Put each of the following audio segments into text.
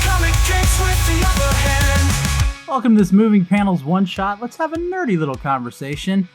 comic kicks with the upper hand. Welcome to this Moving Panels One Shot. Let's have a nerdy little conversation.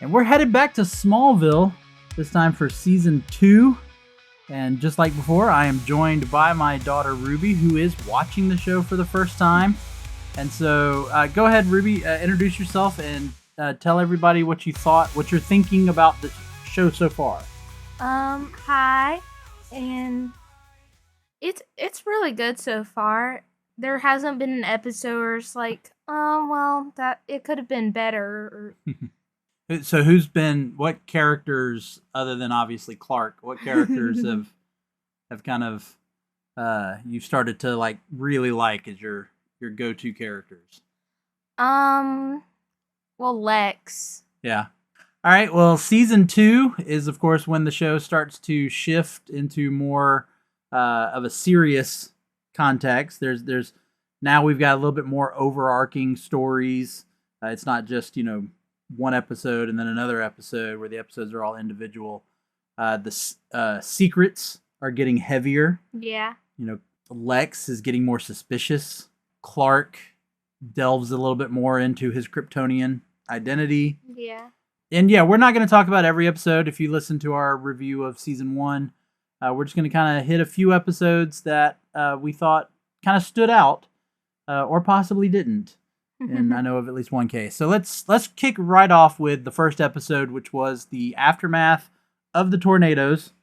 And we're headed back to Smallville, this time for Season 2. And just like before, I am joined by my daughter Ruby, who is watching the show for the first time. And so go ahead, Ruby, introduce yourself and tell everybody what you thought, what you're thinking about the show so far. Hi, and it's really good so far. There hasn't been an episode where it's like, that it could have been better. So what characters, other than obviously Clark, what characters have kind of, you started to like really like as your go-to characters? Well, Lex. Yeah. All right. Well, Season 2 is, of course, when the show starts to shift into more of a serious context. There's now we've got a little bit more overarching stories. It's not just, one episode and then another episode where the episodes are all individual. The secrets are getting heavier. Yeah. Lex is getting more suspicious. Clark delves a little bit more into his Kryptonian identity. Yeah. And yeah, we're not going to talk about every episode. If you listen to our review of Season 1, we're just going to kind of hit a few episodes that we thought kind of stood out or possibly didn't. And I know of at least one case. So let's kick right off with the first episode, which was the aftermath of the tornadoes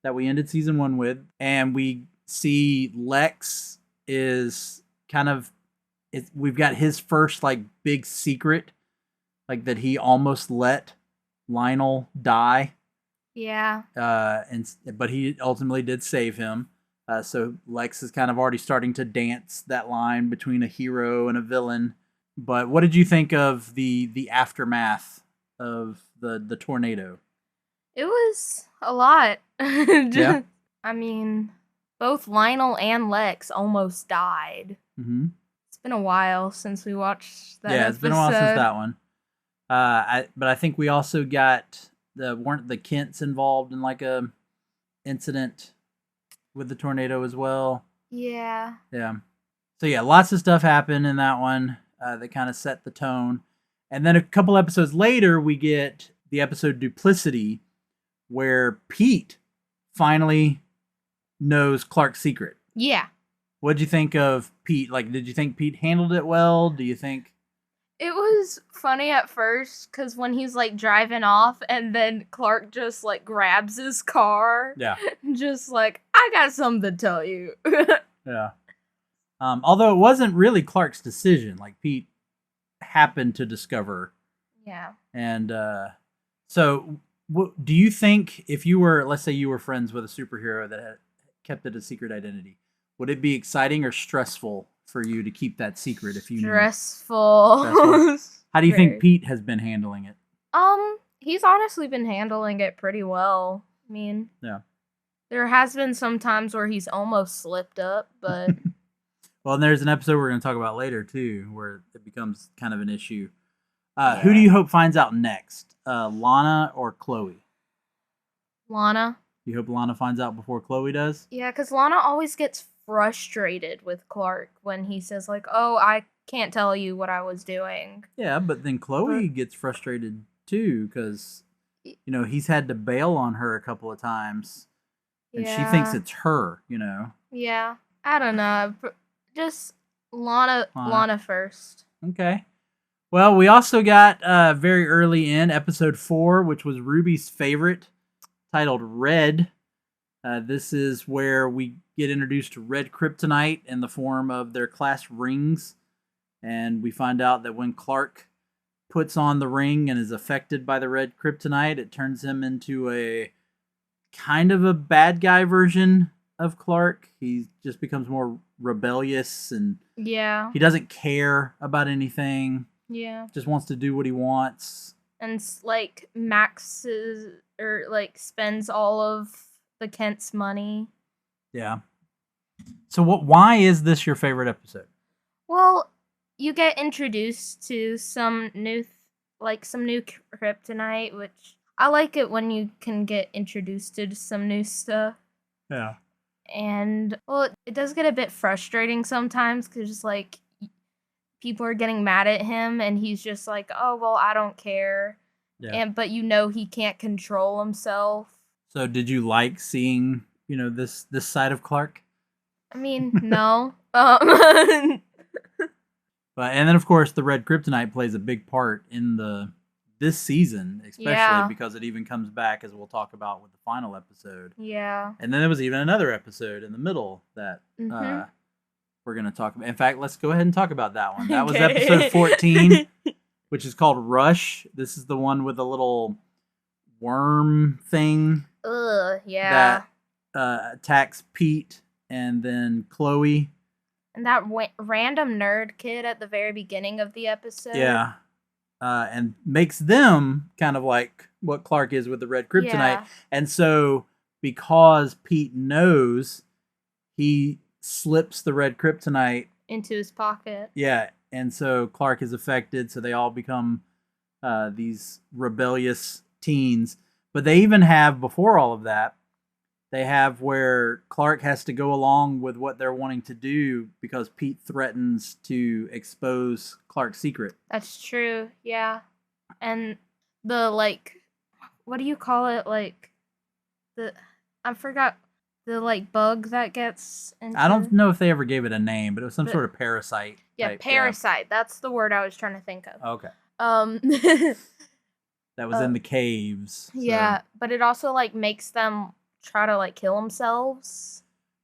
that we ended Season 1 with. And we see Lex is kind of, we've got his first like big secret, like that he almost let Lionel die. Yeah. But he ultimately did save him. So Lex is kind of already starting to dance that line between a hero and a villain. But what did you think of the aftermath of the tornado? It was a lot. Yeah. I mean, both Lionel and Lex almost died. Mm-hmm. It's been a while since we watched that episode. Yeah, it's been a while since that one. But I think we also got weren't the Kents involved in like a incident with the tornado as well? Yeah. Yeah. So yeah, lots of stuff happened in that one that kind of set the tone. And then a couple episodes later, we get the episode Duplicity, where Pete finally knows Clark's secret. Yeah. What'd you think of Pete? Like, did you think Pete handled it well? Do you think? It was funny at first because when he's like driving off and then Clark just like grabs his car. Yeah. Just like, I got something to tell you. Yeah. Although it wasn't really Clark's decision. Like, Pete happened to discover. Yeah. And so do you think if you were, let's say you were friends with a superhero that had kept it a secret identity, would it be exciting or stressful for you to keep that secret if you knew? Stressful. How do you think Pete has been handling it? He's honestly been handling it pretty well. I mean, yeah. There has been some times where he's almost slipped up, but well, and there's an episode we're going to talk about later too, where it becomes kind of an issue. Who do you hope finds out next? Lana or Chloe? Lana. You hope Lana finds out before Chloe does? Yeah, because Lana always gets frustrated with Clark when he says like, "Oh, I can't tell you what I was doing." Yeah, but then Chloe gets frustrated too because he's had to bail on her a couple of times, and she thinks it's her. Yeah, I don't know. Just Lana first. Okay. Well, we also got very early in episode 4, which was Ruby's favorite, titled Red. This is where we get introduced to red kryptonite in the form of their class rings. And we find out that when Clark puts on the ring and is affected by the red kryptonite, it turns him into a kind of a bad guy version of Clark. He just becomes more rebellious and he doesn't care about anything. Yeah. Just wants to do what he wants. And like maxes or like spends all of the Kent's money. Yeah. So why is this your favorite episode? Well, you get introduced to some new kryptonite, which I like it when you can get introduced to some new stuff. Yeah. And well, it does get a bit frustrating sometimes because like people are getting mad at him and he's just like, oh well, I don't care. Yeah. But he can't control himself. So did you like seeing, this side of Clark? I mean, no. But and then of course the red kryptonite plays a big part in this season, especially because it even comes back, as we'll talk about with the final episode. Yeah. And then there was even another episode in the middle that we're going to talk about. In fact, let's go ahead and talk about that one. That was episode 14, which is called Rush. This is the one with the little worm thing. Yeah. That attacks Pete and then Chloe. And that random nerd kid at the very beginning of the episode. Yeah. And makes them kind of like what Clark is with the red kryptonite. Yeah. And so because Pete knows, he slips the red kryptonite into his pocket. Yeah. And so Clark is affected. So they all become these rebellious teens. But they even have, before all of that, they have where Clark has to go along with what they're wanting to do because Pete threatens to expose Clark's secret. That's true, yeah. And the, like, what do you call it? Like, I forgot the, like, bug that gets into... I don't know if they ever gave it a name, but it was some sort of parasite. Yeah, parasite. Yeah. That's the word I was trying to think of. Okay. That was in the caves. So. Yeah, but it also, like, makes them try to, like, kill themselves.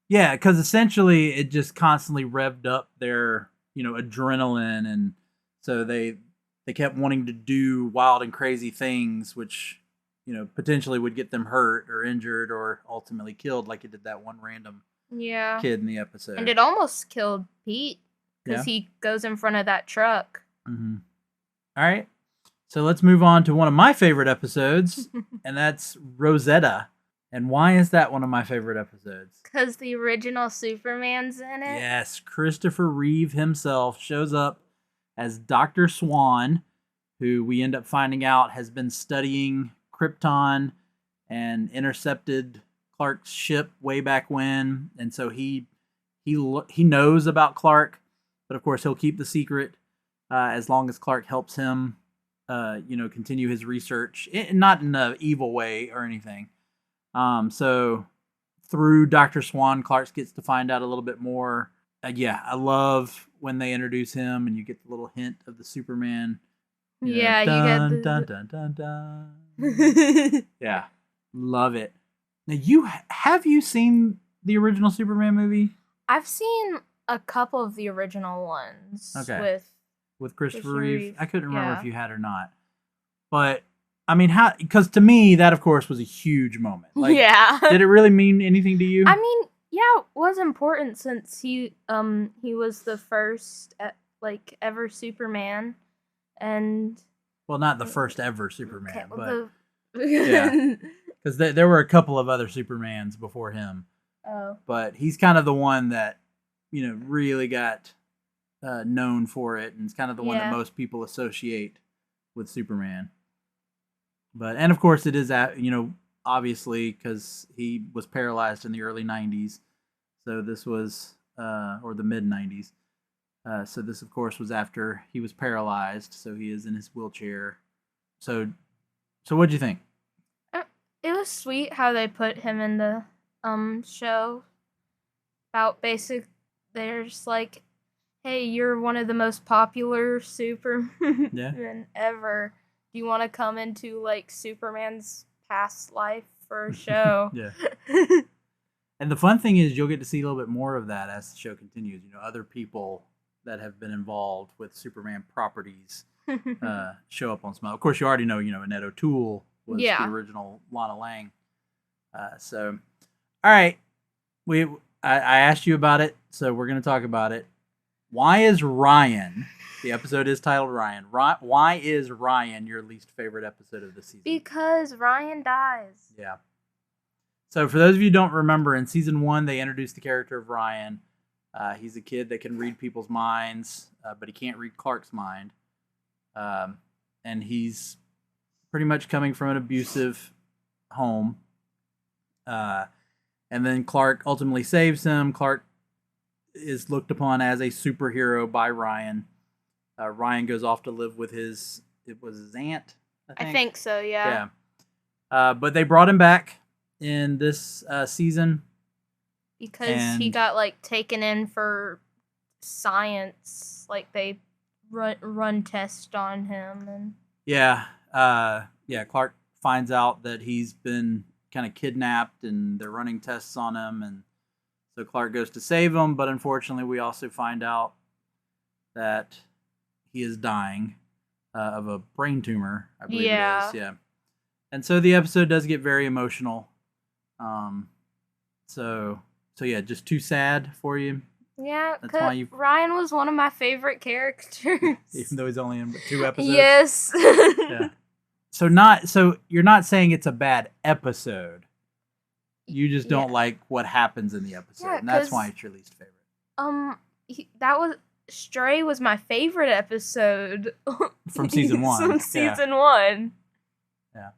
Yeah, because essentially it just constantly revved up their, adrenaline, and so they kept wanting to do wild and crazy things, which, potentially would get them hurt or injured or ultimately killed, like it did that one random kid in the episode. And it almost killed Pete because he goes in front of that truck. Mm-hmm. All right, so let's move on to one of my favorite episodes, and that's Rosetta. And why is that one of my favorite episodes? Because the original Superman's in it. Yes, Christopher Reeve himself shows up as Dr. Swan, who we end up finding out has been studying Krypton and intercepted Clark's ship way back when. And so he knows about Clark, but of course he'll keep the secret as long as Clark helps him, continue his research. Not in an evil way or anything. So through Dr. Swan, Clark gets to find out a little bit more. I love when they introduce him and you get the little hint of the Superman. You get the... dun, dun, dun, dun. Yeah, love it. Now, have you seen the original Superman movie? I've seen a couple of the original ones. Okay. With Christopher Reeve. I couldn't remember if you had or not. But I mean, because to me, that, of course, was a huge moment. Like, did it really mean anything to you? I mean, yeah, it was important since he was the first, ever Superman. And... Well, not the first ever Superman, but... Yeah. Because there were a couple of other Supermans before him. Oh. But he's kind of the one that, really got known for it. And it's kind of the one that most people associate with Superman. And of course it is, obviously, because he was paralyzed in the early 90s. So this was, or the mid 90s. So this, of course, was after he was paralyzed. So he is in his wheelchair. So what'd you think? It was sweet how they put him in the show. About there's like, hey, you're one of the most popular Supermen ever. Do you want to come into, like, Superman's past life for a show? Yeah. And the fun thing is you'll get to see a little bit more of that as the show continues. Other people that have been involved with Superman properties show up on Smallville. Of course, you already know, Annette O'Toole was the original Lana Lang. All right. I asked you about it, so we're going to talk about it. Why is Ryan... The episode is titled Ryan. Why is Ryan your least favorite episode of the season? Because Ryan dies. Yeah. So for those of you who don't remember, in season 1, they introduced the character of Ryan. He's a kid that can read people's minds, but he can't read Clark's mind. And he's pretty much coming from an abusive home. And then Clark ultimately saves him. Clark is looked upon as a superhero by Ryan. Ryan goes off to live with his aunt, I think so, yeah. Yeah. But they brought him back in this season. Because he got, like, taken in for science. Like, they run tests on him. And Yeah. Clark finds out that he's been kind of kidnapped and they're running tests on him. And so Clark goes to save him. But unfortunately, we also find out that he is dying of a brain tumor, I believe it is. Yeah. And so the episode does get very emotional. So yeah, just too sad for you. Yeah, because Ryan was one of my favorite characters. Even though he's only in 2 episodes? Yes. Yeah. So you're not saying it's a bad episode. You just don't like what happens in the episode, and that's why it's your least favorite. Stray was my favorite episode. From season 1. From season 1. Yeah.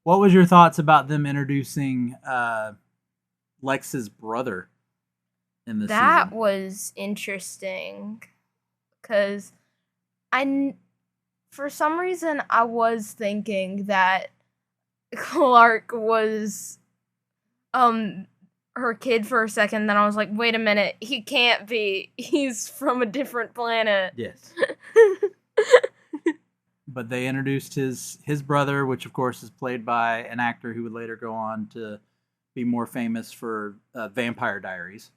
What was your thoughts about them introducing Lex's brother in this season? That was interesting. Because for some reason, I was thinking that Clark was her kid for a second. Then I was like, wait a minute, he can't be. He's from a different planet. Yes. But they introduced his brother, which of course is played by an actor who would later go on to be more famous for Vampire Diaries,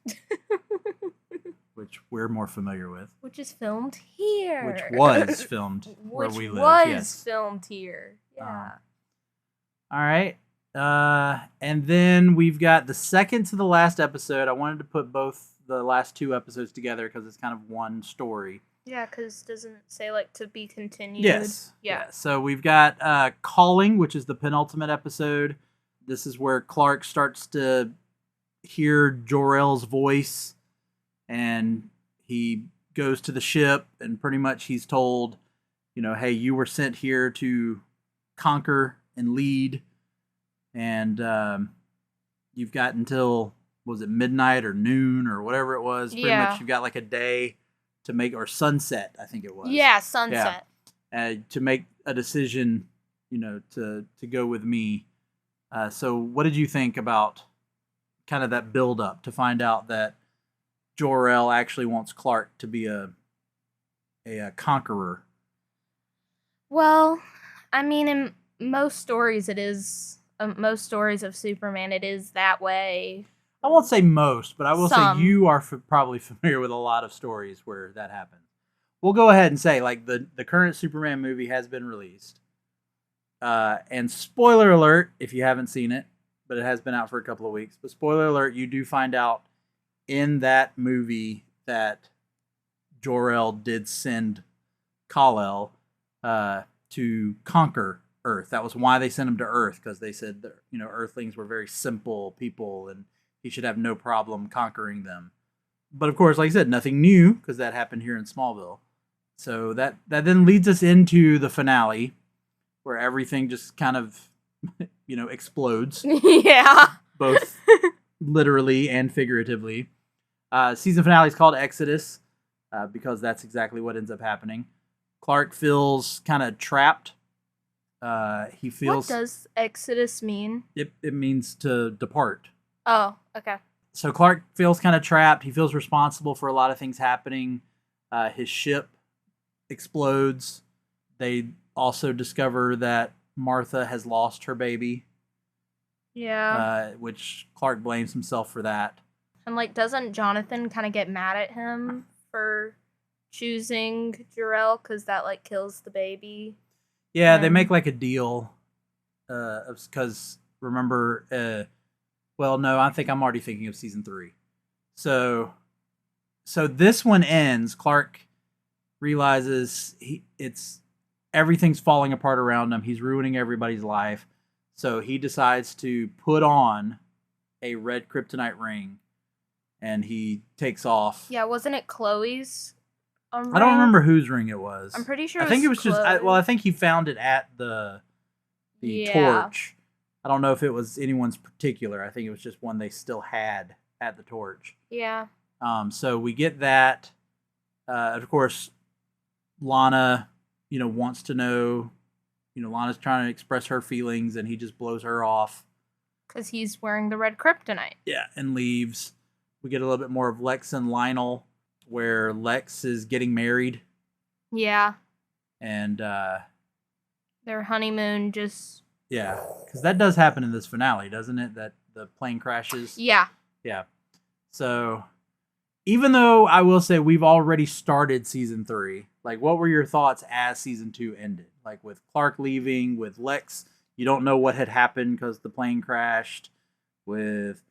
which we're more familiar with. Which is filmed here. Which was filmed where we live. Was filmed here. Yeah. All right. And then we've got the second to the last episode. I wanted to put both the last 2 episodes together because it's kind of one story. Yeah, because doesn't it say, like, to be continued? Yes. Yeah. So we've got Calling, which is the penultimate episode. This is where Clark starts to hear Jor-El's voice, and he goes to the ship, and pretty much he's told, hey, you were sent here to conquer and lead, and you've got until, was it midnight or noon or whatever it was? Pretty much you've got like a day to make, or sunset, I think it was. Yeah, sunset. Yeah. To make a decision, to go with me. So what did you think about kind of that build up to find out that Jor-El actually wants Clark to be a conqueror? Well, I mean, in most stories it is, most stories of Superman, it is that way. I won't say most, but I will Some. say you are probably familiar with a lot of stories where that happens. We'll go ahead and say, like, the current Superman movie has been released. And spoiler alert, if you haven't seen it, but it has been out for a couple of weeks. But spoiler alert, you do find out in that movie that Jor-El did send Kal-El to conquer Earth. That was why they sent him to Earth, because they said that, Earthlings were very simple people and he should have no problem conquering them. But of course, like I said, nothing new, because that happened here in Smallville. So that then leads us into the finale, where everything just kind of, explodes. Yeah. Both literally and figuratively. Season finale is called Exodus, because that's exactly what ends up happening. Clark feels kind of trapped. He feels. What does Exodus mean? It means to depart. Oh, okay. So Clark feels kind of trapped. He feels responsible for a lot of things happening. His ship explodes. They also discover that Martha has lost her baby. Yeah. Which Clark blames himself for that. And, like, doesn't Jonathan kind of get mad at him for choosing Jor-El because that, like, kills the baby? Yeah, they make, like, a deal. Because, remember... well, no, I think I'm already thinking of season 3. So this one ends. Clark realizes everything's falling apart around him. He's ruining everybody's life. So he decides to put on a red kryptonite ring, and he takes off. Yeah, wasn't it Chloe's ring? I don't remember whose ring it was. I'm pretty sure I think it was Chloe. I think he found it at the torch. I don't know if it was anyone's particular. I think it was just one they still had the torch. Yeah. So we get that. Of course, Lana, wants to know. Lana's trying to express her feelings, and he just blows her off. Because he's wearing the red kryptonite. Yeah, and leaves. We get a little bit more of Lex and Lionel, where Lex is getting married. Yeah. And their honeymoon just... Yeah, because that does happen in this finale, doesn't it? That the plane crashes. Yeah. Yeah. So, even though I will say we've already started season 3, like, what were your thoughts as season 2 ended? Like, with Clark leaving, with Lex, you don't know what had happened because the plane crashed, with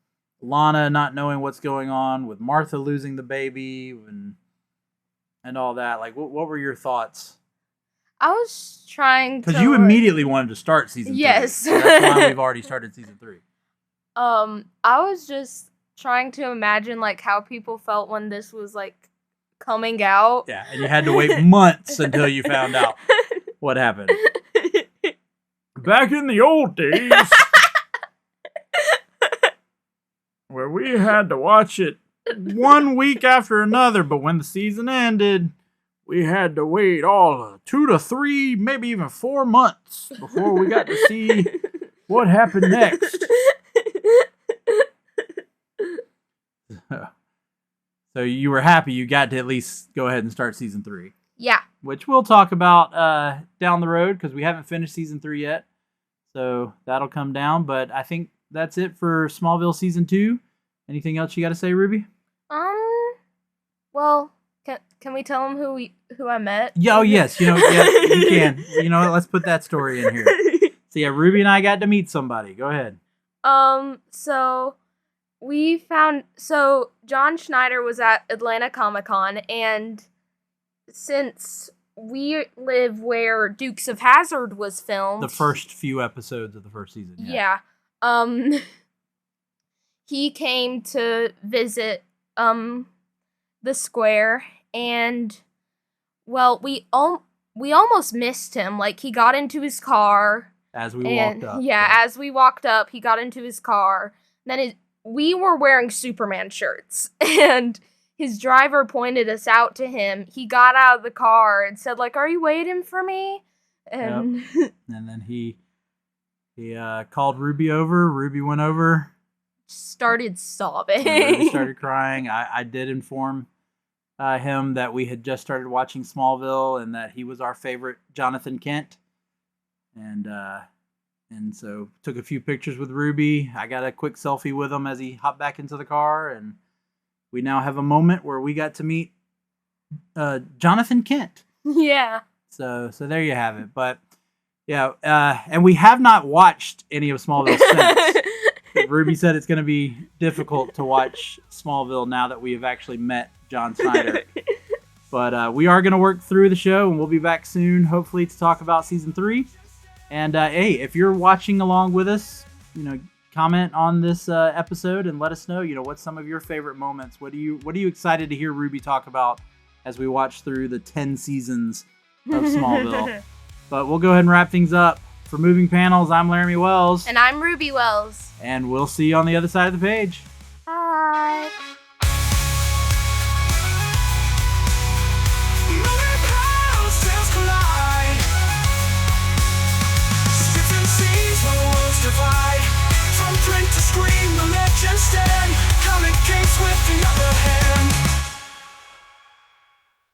Lana not knowing what's going on, with Martha losing the baby, and all that. Like, what were your thoughts? I was trying to... Because you immediately wanted to start season 3. Yes. So that's why we've already started season 3. I was just trying to imagine, like, how people felt when this was, like, coming out. Yeah, and you had to wait months until you found out what happened. Back in the old days, where we had to watch it 1 week after another, but when the season ended, we had to wait all 2 to 3, maybe even 4 months before we got to see what happened next. So you were happy you got to at least go ahead and start season 3. Yeah. Which we'll talk about down the road because we haven't finished season 3 yet. So that'll come down. But I think that's it for Smallville season 2. Anything else you got to say, Ruby? Well, can we tell them who I met? Yeah, oh yes, you can. Let's put that story in here. So yeah, Ruby and I got to meet somebody. Go ahead. So John Schneider was at Atlanta Comic-Con, and since we live where Dukes of Hazzard was filmed, the first few episodes of the first season. Yeah. He came to visit the square, and well, we almost missed him. Like, he got into his car as we walked up. Yeah, as we walked up, he got into his car. Then we were wearing Superman shirts, and his driver pointed us out to him. He got out of the car and said, like, "Are you waiting for me?" And and then he called Ruby over. Ruby went over. Started sobbing. Ruby started crying. I did inform him that we had just started watching Smallville and that he was our favorite Jonathan Kent. And so took a few pictures with Ruby. I got a quick selfie with him as he hopped back into the car, and we now have a moment where we got to meet Jonathan Kent. Yeah. So there you have it. But yeah, and we have not watched any of Smallville since. Ruby said it's going to be difficult to watch Smallville now that we have actually met John Snyder. But we are going to work through the show, and we'll be back soon, hopefully, to talk about season 3. And hey, if you're watching along with us, comment on this episode and let us know, what's some of your favorite moments. What are you excited to hear Ruby talk about as we watch through the 10 seasons of Smallville? But we'll go ahead and wrap things up. For Moving Panels, I'm Laramy Wells. And I'm Ruby Wells. And we'll see you on the other side of the page. Bye. Moving panels, tales collide. Ships and seas, where worlds divide. From print to screen, the legends stand. Comic kings with the upper hand.